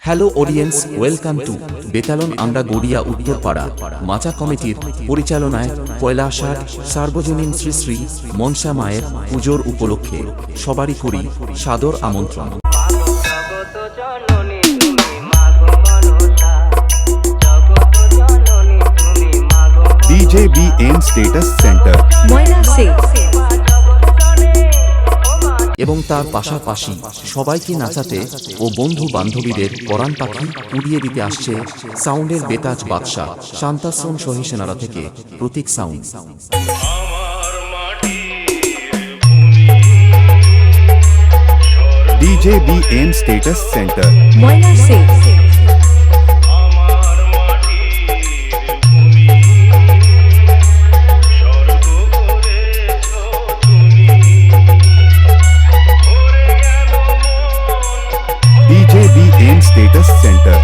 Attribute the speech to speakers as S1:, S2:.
S1: Hello audience, welcome to বেতালন। আমরা গড়িয়া উত্তরপাড়া মাচা কমিটির পরিচালনায় কৈলাসহাট সার্বজনীন শ্রী শ্রী মনসা মায়ের পুজোর উপলক্ষে সবারই করি সাদর আমন্ত্রণ।
S2: DJBN স্টেটাস সেন্টার
S1: এবং তার পাশাপাশি সবাইকে নাচাতে ও বন্ধু বান্ধবীদের পরাণ পাখি উড়িয়ে দিতে আসছে সাউন্ডের বেতাজ বাদশা শান্তাশ্রম সহিসেনারা থেকে Pratik sound.
S2: DJBN status centre DJBN status centre